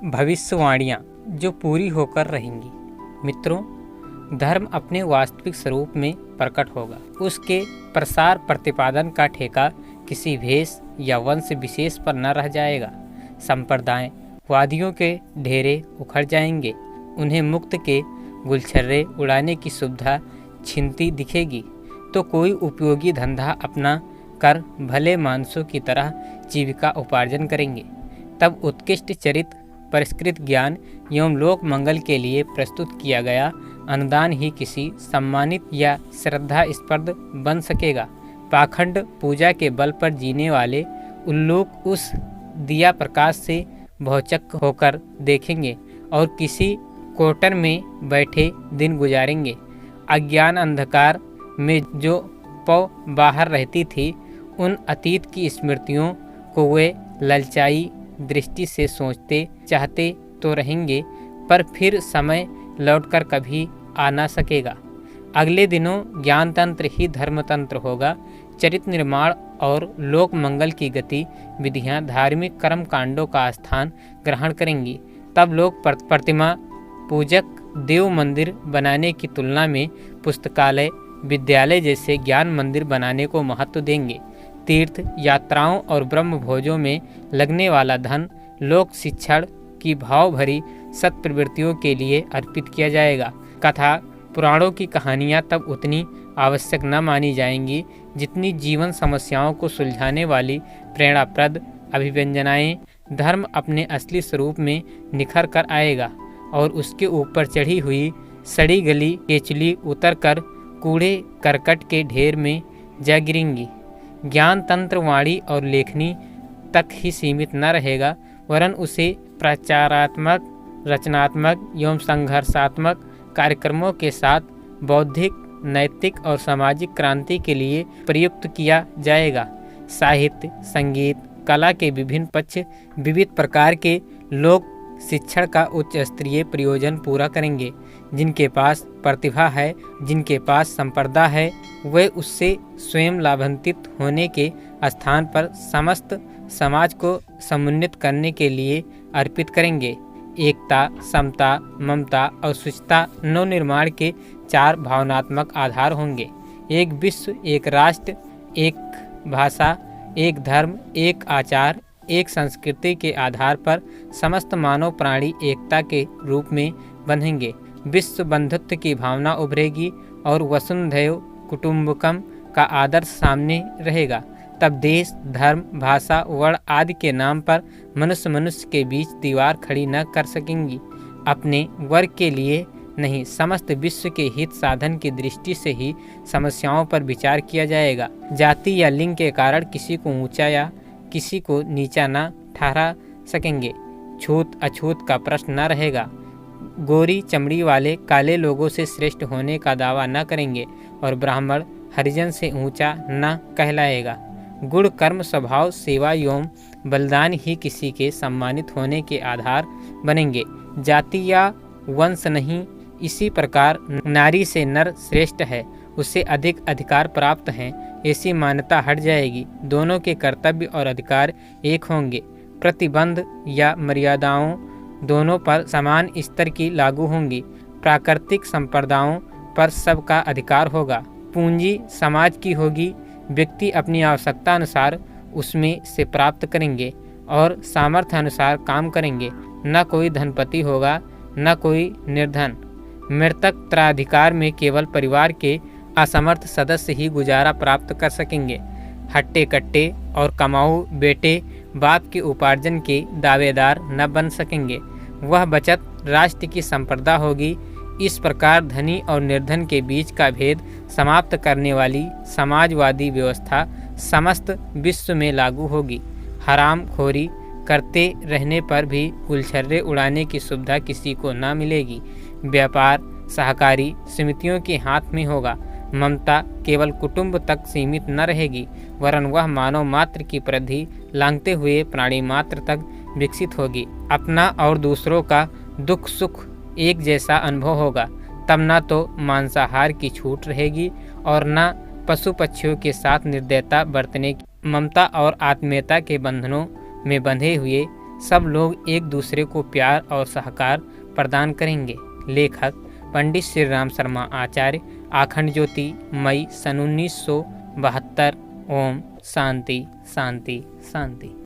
भविष्यवाणियाँ जो पूरी होकर रहेंगी। मित्रों, धर्म अपने वास्तविक स्वरूप में प्रकट होगा। उसके प्रसार प्रतिपादन का ठेका किसी भेष या वंश विशेष पर न रह जाएगा। संप्रदायवादियों के ढेरे उखड़ जाएंगे, उन्हें मुक्त के गुलछर्रे उड़ाने की सुविधा छिनती दिखेगी, तो कोई उपयोगी धंधा अपना कर भले मानसों की तरह जीविका उपार्जन करेंगे। तब उत्कृष्ट चरित्र, परिष्कृत ज्ञान एवं लोक मंगल के लिए प्रस्तुत किया गया अनुदान ही किसी सम्मानित या श्रद्धास्पद बन सकेगा। पाखंड पूजा के बल पर जीने वाले उल्लूक उस दिया प्रकाश से भौचक होकर देखेंगे और किसी कोटर में बैठे दिन गुजारेंगे। अज्ञान अंधकार में जो पौ बाहर रहती थी, उन अतीत की स्मृतियों को वे ललचाई दृष्टि से सोचते चाहते तो रहेंगे, पर फिर समय लौटकर कभी आ ना सकेगा। अगले दिनों ज्ञान तंत्र ही धर्मतंत्र होगा। चरित्र निर्माण और लोक मंगल की गति विधियाँ धार्मिक कर्म कांडों का स्थान ग्रहण करेंगी। तब लोग प्रतिमा पूजक देव मंदिर बनाने की तुलना में पुस्तकालय, विद्यालय जैसे ज्ञान मंदिर बनाने को महत्व देंगे। तीर्थ यात्राओं और ब्रह्म भोजों में लगने वाला धन लोक शिक्षण की भाव भरी सत्प्रवृत्तियों के लिए अर्पित किया जाएगा। कथा पुराणों की कहानियाँ तब उतनी आवश्यक न मानी जाएंगी जितनी जीवन समस्याओं को सुलझाने वाली प्रेरणाप्रद अभिव्यंजनाएं। धर्म अपने असली स्वरूप में निखर कर आएगा और उसके ऊपर चढ़ी हुई सड़ी गली केचुली उतर कर कूड़े करकट के ढेर में जा गिरेंगी। ज्ञान तंत्र वाणी और लेखनी तक ही सीमित न रहेगा, वरन उसे प्रचारात्मक, रचनात्मक एवं संघर्षात्मक कार्यक्रमों के साथ बौद्धिक, नैतिक और सामाजिक क्रांति के लिए प्रयुक्त किया जाएगा। साहित्य, संगीत, कला के विभिन्न पक्ष विविध प्रकार के लोक शिक्षण का उच्च स्तरीय प्रयोजन पूरा करेंगे। जिनके पास प्रतिभा है, जिनके पास संपदा है, वे उससे स्वयं लाभान्वित होने के स्थान पर समस्त समाज को समुन्नत करने के लिए अर्पित करेंगे। एकता, समता, ममता और शुचिता नवनिर्माण के 4 भावनात्मक आधार होंगे। एक विश्व, एक राष्ट्र, एक भाषा, एक धर्म, एक आचार, एक संस्कृति के आधार पर समस्त मानव प्राणी एकता के रूप में बंधेंगे। विश्व बंधुत्व की भावना उभरेगी और वसुंधैव कुटुंबकम का आदर्श सामने रहेगा। तब देश, धर्म, भाषा, वर्ण आदि के नाम पर मनुष्य के बीच दीवार खड़ी न कर सकेंगी। अपने वर्ग के लिए नहीं, समस्त विश्व के हित साधन की दृष्टि से ही समस्याओं पर विचार किया जाएगा। जाति या लिंग के कारण किसी को ऊंचा या किसी को नीचा न ठहरा सकेंगे। छूत अछूत का प्रश्न न रहेगा। गोरी चमड़ी वाले काले लोगों से श्रेष्ठ होने का दावा न करेंगे और ब्राह्मण हरिजन से ऊंचा न कहलाएगा। गुण, कर्म, स्वभाव, सेवा एवं बलिदान ही किसी के सम्मानित होने के आधार बनेंगे, जाति या वंश नहीं। इसी प्रकार नारी से नर श्रेष्ठ है, उससे अधिक अधिकार प्राप्त हैं, ऐसी मान्यता हट जाएगी। दोनों के कर्तव्य और अधिकार एक होंगे। प्रतिबंध या मर्यादाओं दोनों पर समान स्तर की लागू होंगी। प्राकृतिक संप्रदायों पर सबका अधिकार होगा। पूंजी समाज की होगी। व्यक्ति अपनी आवश्यकता अनुसार उसमें से प्राप्त करेंगे और सामर्थ्य अनुसार काम करेंगे। न कोई धनपति होगा, न कोई निर्धन। मृतक उत्तराधिकार में केवल परिवार के असमर्थ सदस्य ही गुजारा प्राप्त कर सकेंगे। हट्टे कट्टे और कमाऊ बेटे बाप के उपार्जन के दावेदार न बन सकेंगे। वह बचत राष्ट्र की संपदा होगी। इस प्रकार धनी और निर्धन के बीच का भेद समाप्त करने वाली समाजवादी व्यवस्था समस्त विश्व में लागू होगी। हराम खोरी करते रहने पर भी गुलछर्रे उड़ाने की सुविधा किसी को न मिलेगी। व्यापार सहकारी समितियों के हाथ में होगा। ममता केवल कुटुंब तक सीमित न रहेगी, वरन वह मानव मात्र की परिधि लांघते हुए प्राणी मात्र तक विकसित होगी। अपना और दूसरों का दुख सुख एक जैसा अनुभव होगा। तब न तो मांसाहार की छूट रहेगी और न पशु पक्षियों के साथ निर्दयता बरतने की। ममता और आत्मीयता के बंधनों में बंधे हुए सब लोग एक दूसरे को प्यार और सहकार प्रदान करेंगे। लेखक पंडित श्री राम शर्मा आचार्य, आखंड ज्योति, मई सन 1972। ओम शांति शांति शांति।